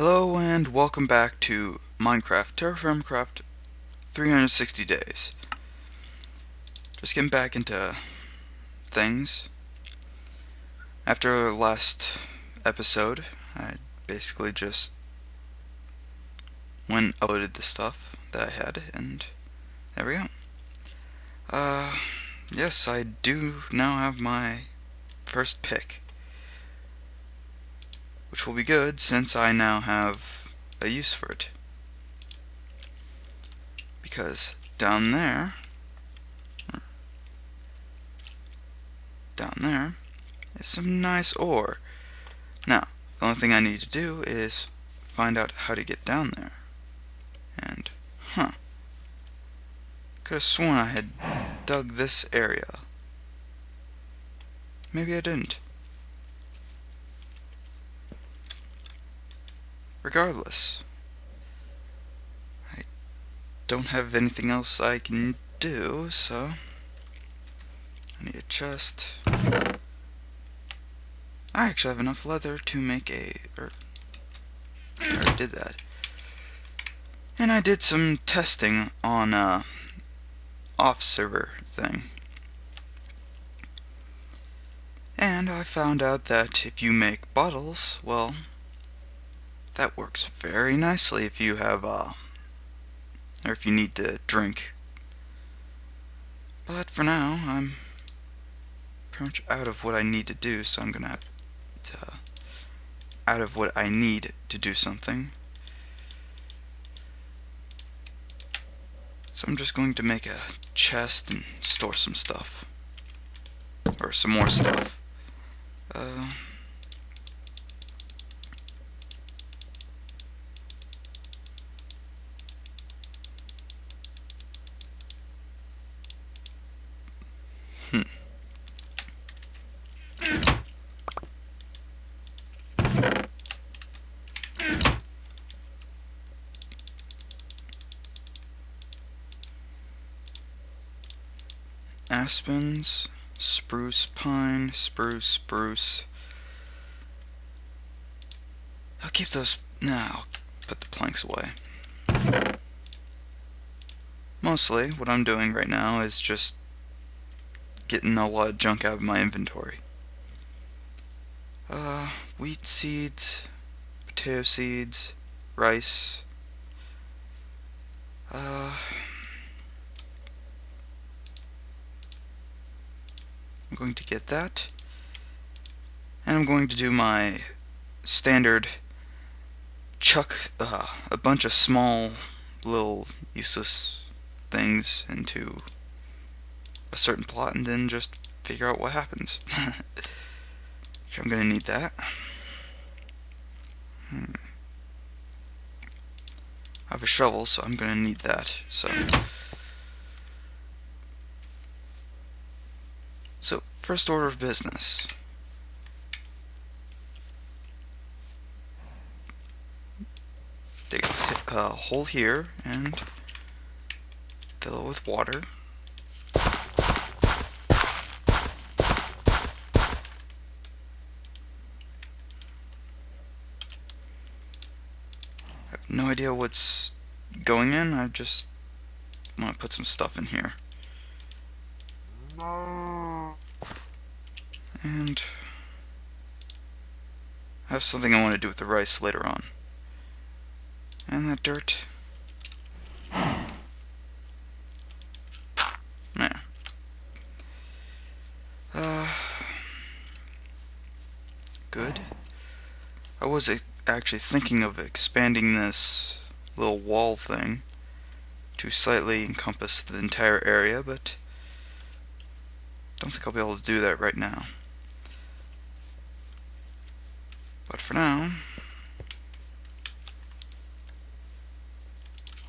Hello and welcome back to Minecraft TerraFirmaCraft 360 days. Just getting back into things. After last episode, I basically just went and uploaded the stuff that I had, and there we go. Yes, I do now have my first pick, which will be good since I now have a use for it. Because down there is some nice ore. Now, the only thing I need to do is find out how to get down there. And, could have sworn I had dug this area. Maybe I didn't. Regardless, I don't have anything else I can do, so I need a chest. I actually have enough leather to make I already did that. And I did some testing on off-server thing. And I found out that if you make bottles, well, that works very nicely if you have, or if you need to drink. But for now, I'm pretty much out of what I need to do, so I'm gonna have to, out of what I need to do something. So I'm just going to make a chest and store some stuff. Or some more stuff. Aspens, spruce, pine, spruce. I'll keep those. Nah, I'll put the planks away. Mostly, what I'm doing right now is just getting a lot of junk out of my inventory. Wheat seeds, potato seeds, rice. I'm going to get that. And I'm going to do my standard chuck a bunch of small, little, useless things into a certain plot and then just figure out what happens. Which I'm gonna need that. I have a shovel, so I'm gonna need that. So first order of business. Dig a hole here and fill it with water. I have no idea what's going in. I just want to put some stuff in here. And I have something I want to do with the rice later on. And that dirt. Nah. Good. I was actually thinking of expanding this little wall thing to slightly encompass the entire area, but don't think I'll be able to do that right now. But for now,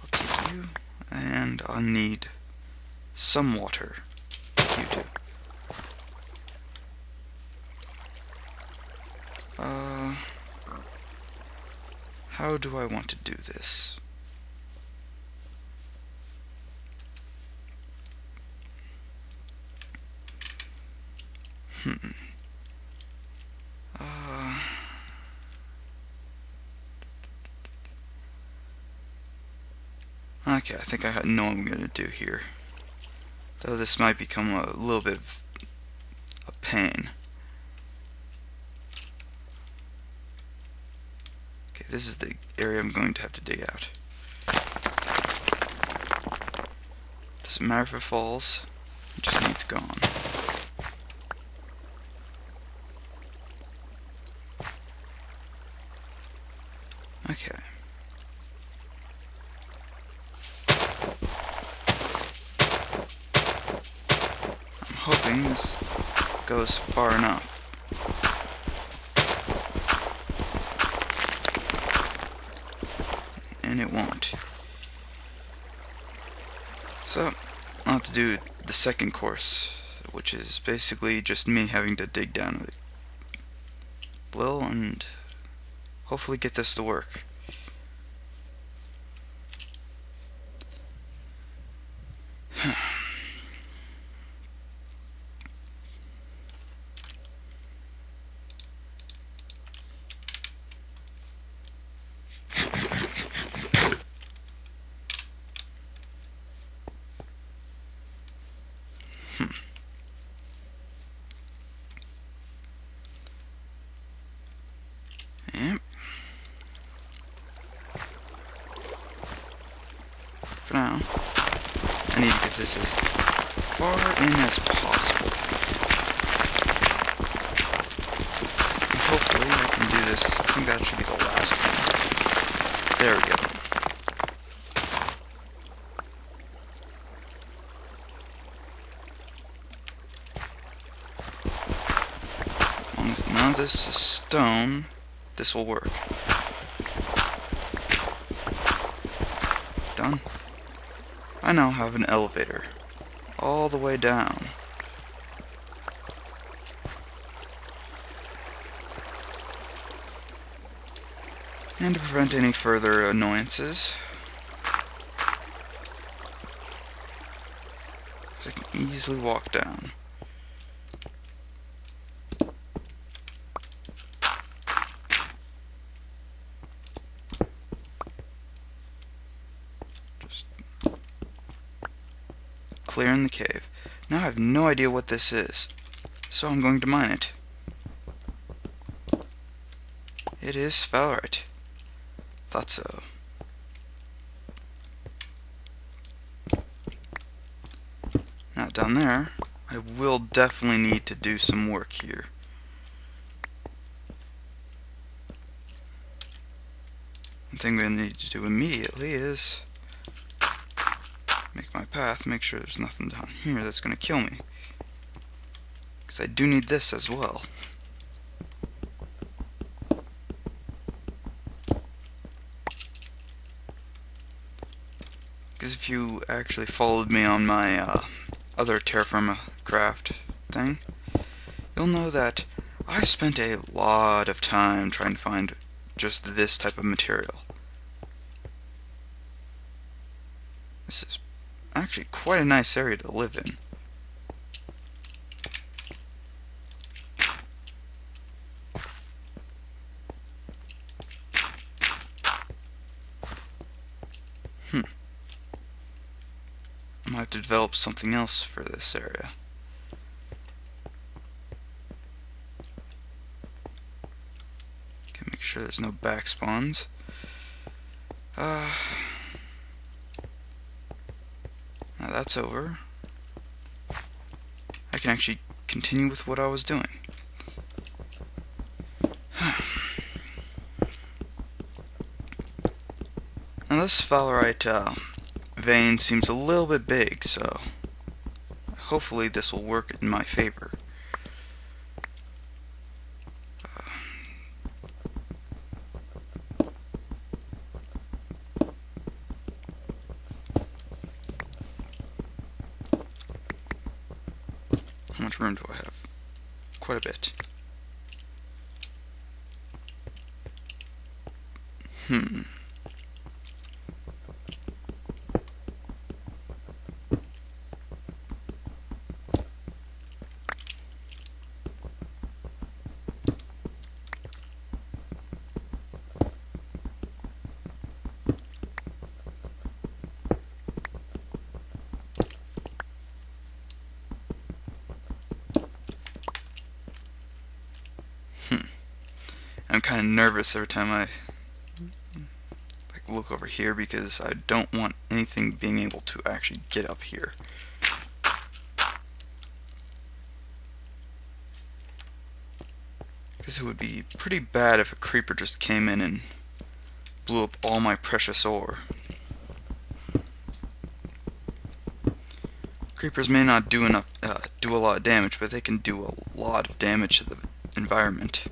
I'll take you, and I'll need some water. You too. How do I want to do this? Okay, I think I know what I'm going to do here. Though this might become a little bit of a pain. Okay, this is the area I'm going to have to dig out. Doesn't matter if it falls, it just needs gone. Okay. I'm hoping this goes far enough. And it won't. So, I'll have to do the second course, which is basically just me having to dig down a little and hopefully get this to work. Yep. For now, I need to get this as far in as possible. And hopefully I can do this. I think that should be the last one. There we go. As long as none of this is stone, this will work. Done. I now have an elevator all the way down. And to prevent any further annoyances, so I can easily walk down. Just clearing the cave. Now I have no idea what this is, so I'm going to mine it. It is sphalerite. Thought so. Now down there, I will definitely need to do some work here. One thing we need to do immediately is make my path, make sure there's nothing down here that's going to kill me. Because I do need this as well. Because if you actually followed me on my other TerraFirmaCraft thing, you'll know that I spent a lot of time trying to find just this type of material. This is actually quite a nice area to live in. I might have to develop something else for this area. Okay, make sure there's no back spawns. Now that's over. I can actually continue with what I was doing. Now this sphalerite vein seems a little bit big, so hopefully this will work in my favor. How much room do I have? Quite a bit. kind of nervous every time I look over here because I don't want anything being able to actually get up here. Because it would be pretty bad if a creeper just came in and blew up all my precious ore. Creepers may not do a lot of damage, but they can do a lot of damage to the environment.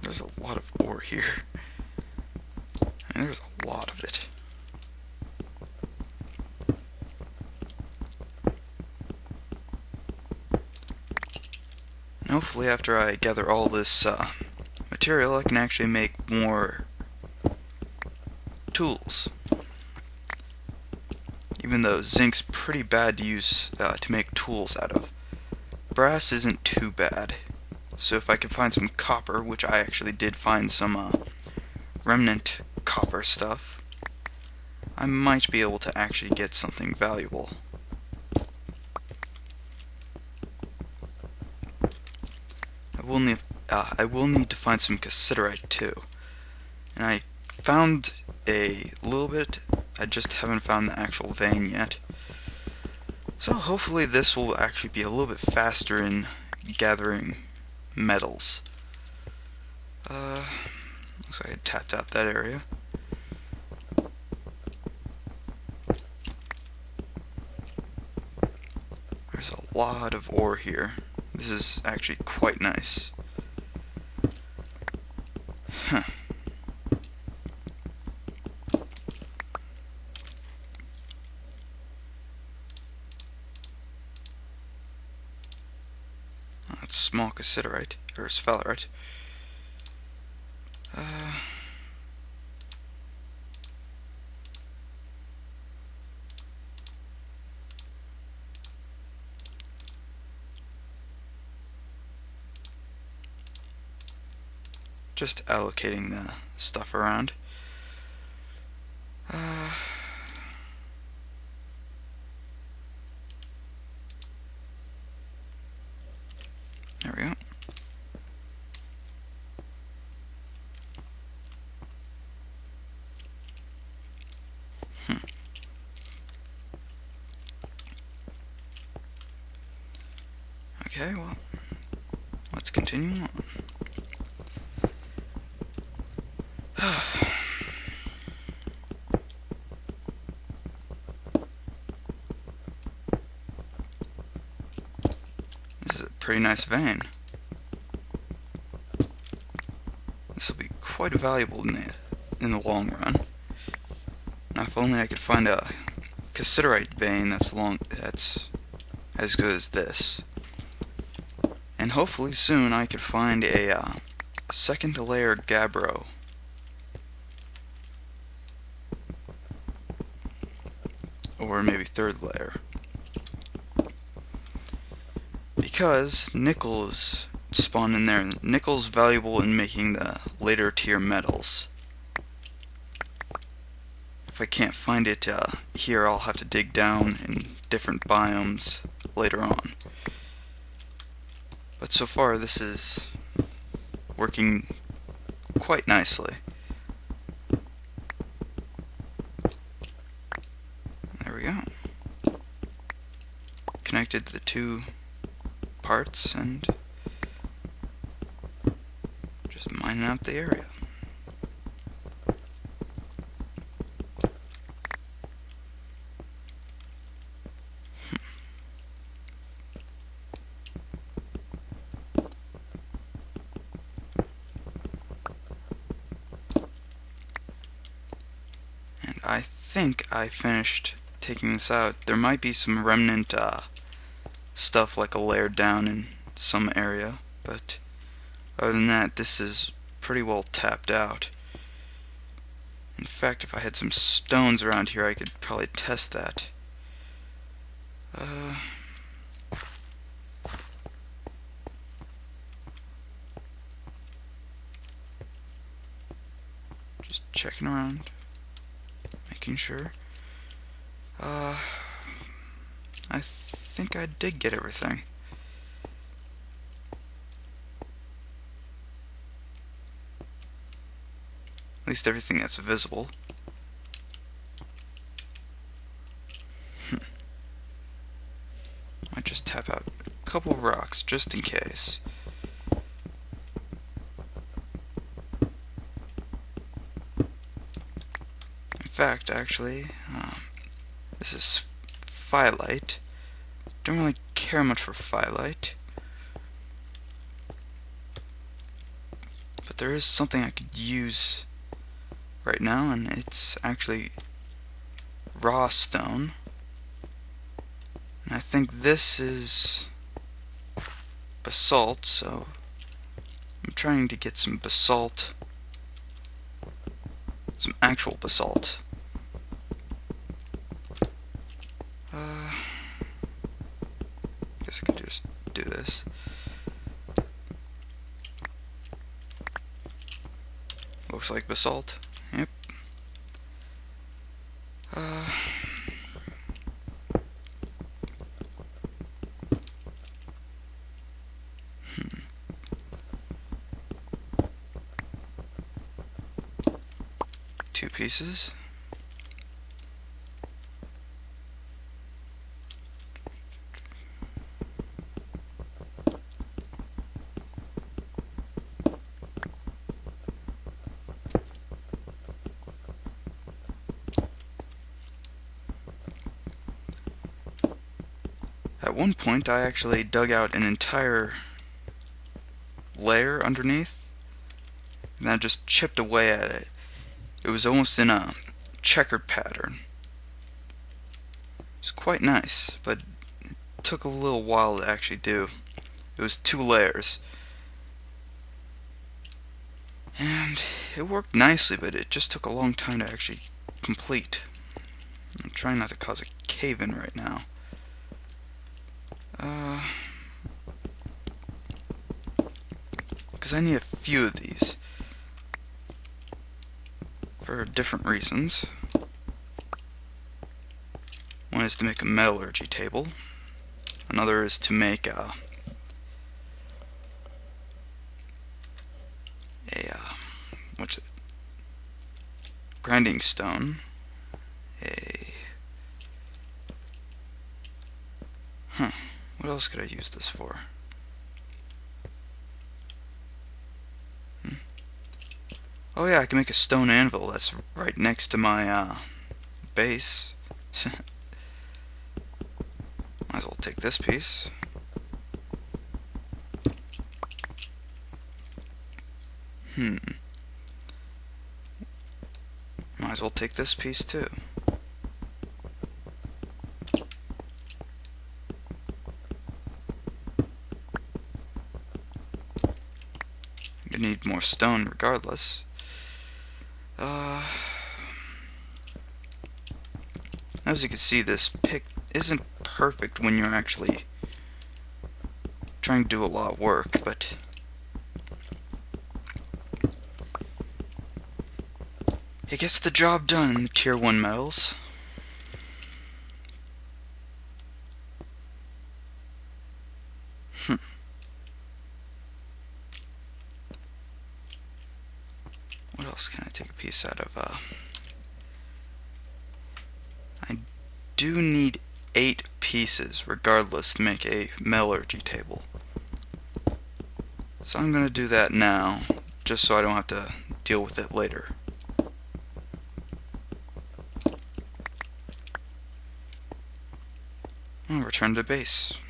There's a lot of ore here. And there's a lot of it. And hopefully after I gather all this material, I can actually make more tools. Even though zinc's pretty bad to use to make tools out of. Brass isn't too bad. So if I can find some copper, which I actually did find some remnant copper stuff, I might be able to actually get something valuable. I will need to find some cassiterite too. And I found a little bit, I just haven't found the actual vein yet. So hopefully this will actually be a little bit faster in gathering metals. Looks like I tapped out that area. There's a lot of ore here. This is actually quite nice. Huh. That's small cassiterite, or sphalerite. Just allocating the stuff around. There we go. Okay, well, let's continue on. This is a pretty nice vein. This will be quite valuable in the long run. Now, if only I could find a cassiterite vein that's as good as this. And hopefully soon I could find a second layer gabbro. Or maybe third layer. Because nickel is spawned in there, and nickel's valuable in making the later tier metals. If I can't find it here, I'll have to dig down in different biomes later on. But so far this is working quite nicely. There we go. Connected the two parts and just mining out the area. I think I finished taking this out. There might be some remnant stuff like a layer down in some area, but other than that, this is pretty well tapped out. In fact, if I had some stones around here, I could probably test that. Just checking around. Making sure. I think I did get everything. At least everything that's visible. Might just tap out a couple of rocks just in case. In fact, actually, this is Phyllite. Don't really care much for Phyllite. But there is something I could use right now, and it's actually raw stone. And I think this is basalt, so I'm trying to get some basalt, some actual basalt. Guess I can just do this. Looks like basalt. Yep. Two pieces. At one point, I actually dug out an entire layer underneath, and I just chipped away at it. It was almost in a checkered pattern. It's quite nice, but it took a little while to actually do. It was 2 layers. And it worked nicely, but it just took a long time to actually complete. I'm trying not to cause a cave-in right now. Because I need a few of these for different reasons. One is to make a metallurgy table. Another is to make what's it? Grinding stone. What else could I use this for? Oh yeah, I can make a stone anvil that's right next to my base. Might as well take this piece. Might as well take this piece too. I need more stone regardless. As you can see, this pick isn't perfect when you're actually trying to do a lot of work, but it gets the job done in the Tier 1 metals. What else can I take a piece out of? I do need 8 pieces, regardless, to make a metallurgy table. So I'm going to do that now, just so I don't have to deal with it later. I'll return to base.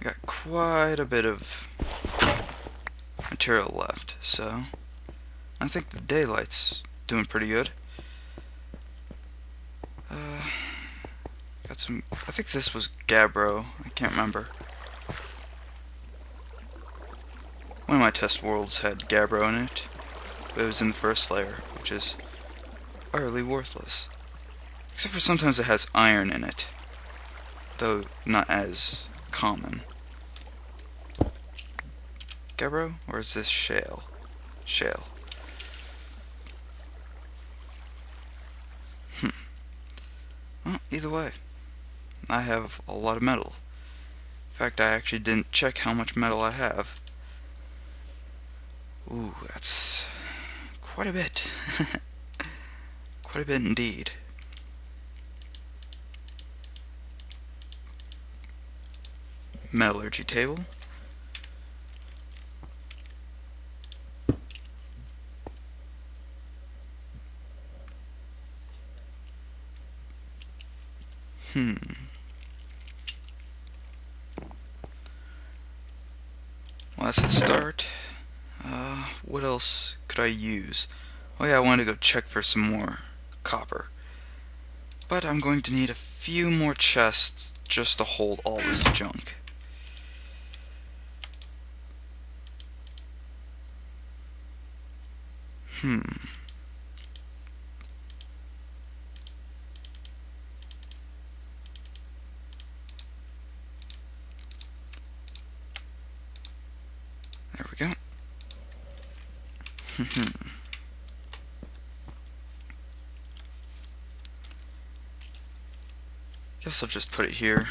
I got quite a bit of material left, so I think the daylight's doing pretty good. Got some. I think this was gabbro. I can't remember. One of my test worlds had gabbro in it, but it was in the first layer, which is utterly worthless. Except for sometimes it has iron in it, though not as common. Gabbro, or is this shale? Shale. either way, I have a lot of metal. In fact, I actually didn't check how much metal I have. Ooh, that's quite a bit. Quite a bit indeed. Metallurgy table. Well, that's the start. What else could I use? Oh yeah, I wanted to go check for some more copper. But I'm going to need a few more chests just to hold all this junk. There we go. Guess I'll just put it here.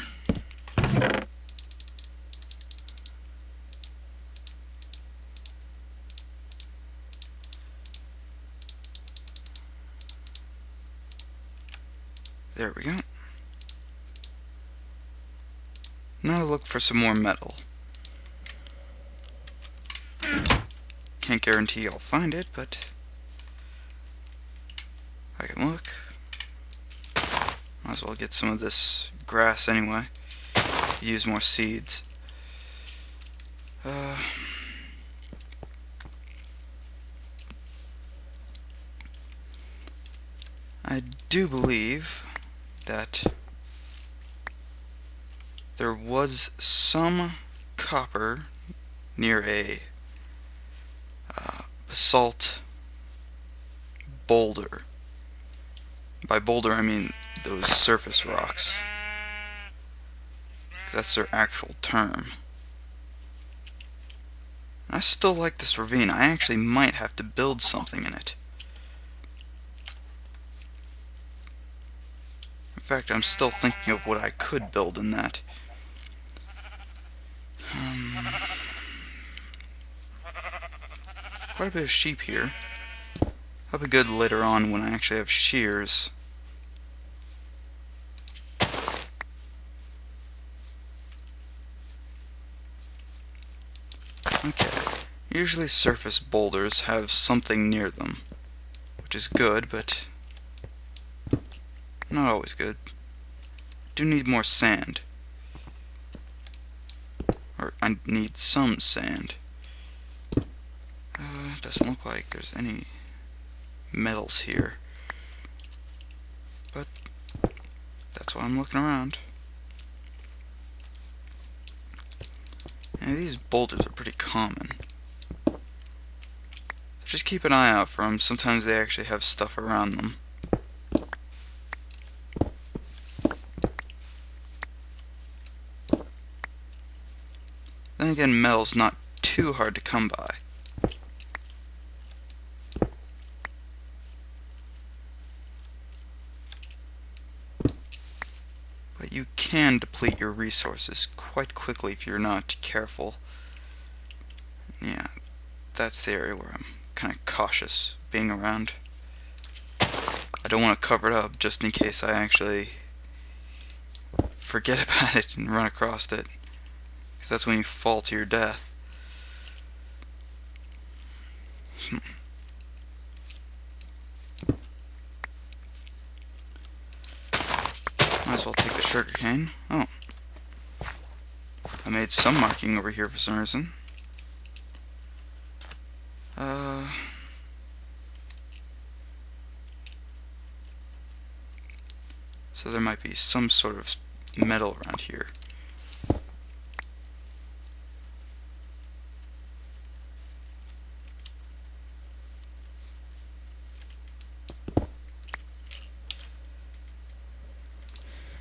There we go. Now look for some more metal. Can't guarantee I'll find it, but I can look. Might as well get some of this grass anyway. Use more seeds. I do believe that there was some copper near a basalt boulder. By boulder I mean those surface rocks. That's their actual term. I still like this ravine. I actually might have to build something in it. In fact, I'm still thinking of what I could build in that. Quite a bit of sheep here. That'll be good later on when I actually have shears. Okay. Usually surface boulders have something near them, which is good, but not always good. Do need more sand. Or I need some sand. Doesn't look like there's any metals here. But that's why I'm looking around. And these boulders are pretty common. So just keep an eye out for them. Sometimes they actually have stuff around them. Then again, metal's not too hard to come by. But you can deplete your resources quite quickly if you're not careful. Yeah, that's the area where I'm kind of cautious being around. I don't want to cover it up just in case I actually forget about it and run across it. Because that's when you fall to your death. Might as well take the sugarcane. Oh. I made some marking over here for some reason. So there might be some sort of metal around here.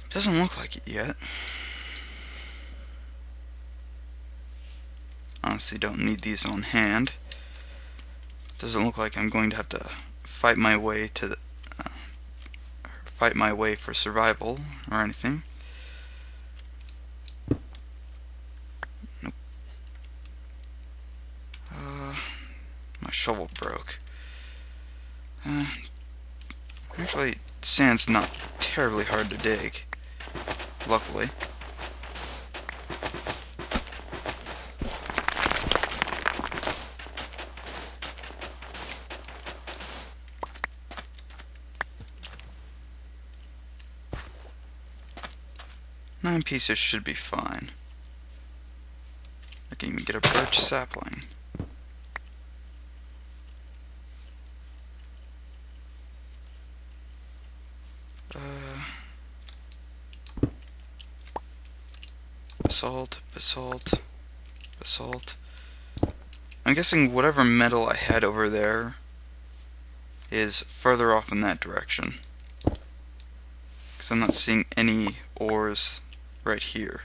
Doesn't look like it yet. Honestly, don't need these on hand. Doesn't look like I'm going to have to fight my way to the fight my way for survival or anything. Nope. My shovel broke. Actually, sand's not terribly hard to dig, luckily. Nine pieces should be fine. I can even get a birch sapling. Basalt, basalt, basalt. I'm guessing whatever metal I had over there is further off in that direction, because I'm not seeing any ores right here.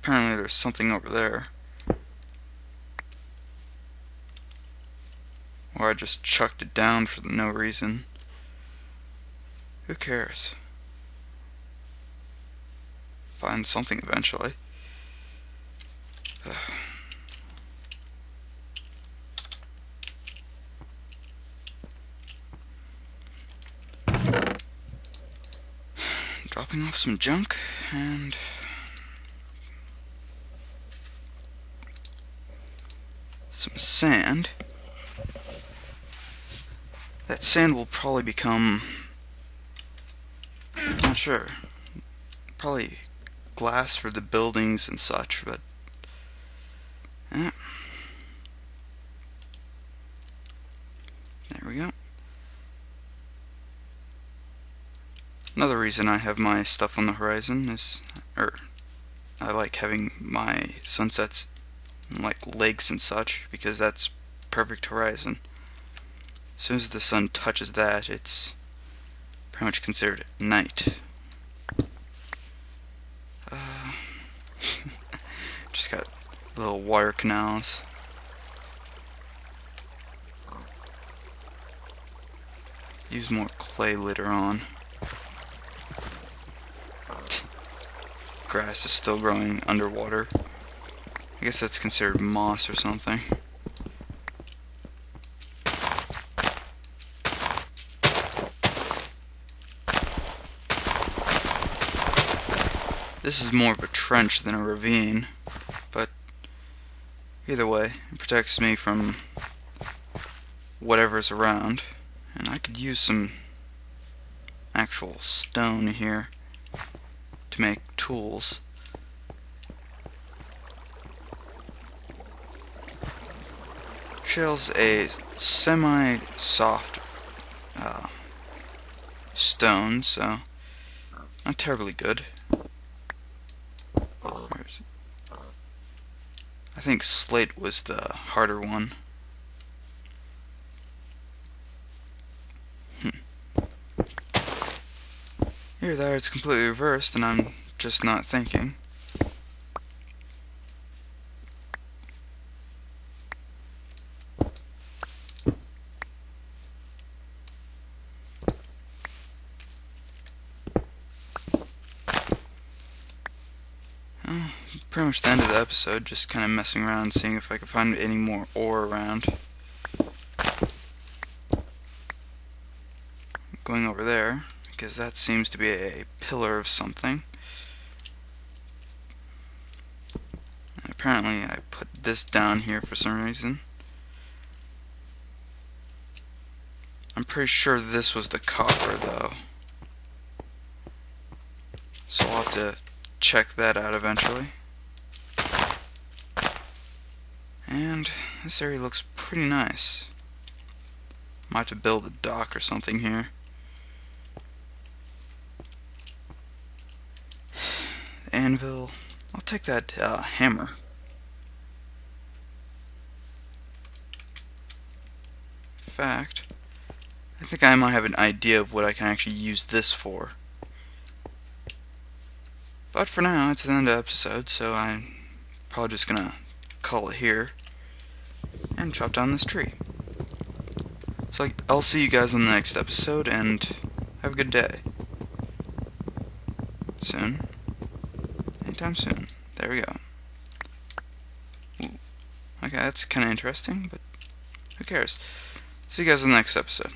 Apparently there's something over there. Or I just chucked it down for no reason. Who cares? Find something eventually. Dropping off some junk and some sand. That sand will probably become, not sure, probably glass for the buildings and such, but there we go. Another reason I have my stuff on the horizon is, I like having my sunsets like lakes and such, because that's perfect horizon. As soon as the sun touches that, it's pretty much considered night. Just got little water canals. Use more clay later on. Grass is still growing underwater. I guess that's considered moss or something. This is more of a trench than a ravine, but either way, it protects me from whatever's around. And I could use some actual stone here to make tools. Shale's a semi-soft stone, so not terribly good. Where is it? I think slate was the harder one. Here, there, it's completely reversed, and I'm just not thinking. Oh, pretty much the end of the episode, just kind of messing around, seeing if I can find any more ore around. Going over there, because that seems to be a pillar of something. And apparently I put this down here for some reason. I'm pretty sure this was the copper though, so I'll have to check that out eventually. And this area looks pretty nice. Might have to build a dock or something here. Anvil. I'll take that hammer. In fact, I think I might have an idea of what I can actually use this for. But for now, it's the end of the episode, so I'm probably just gonna call it here and chop down this tree. So I'll see you guys in the next episode, and have a good day. Soon. Anytime soon. There we go. Ooh. Okay, that's kind of interesting, but who cares? See you guys in the next episode.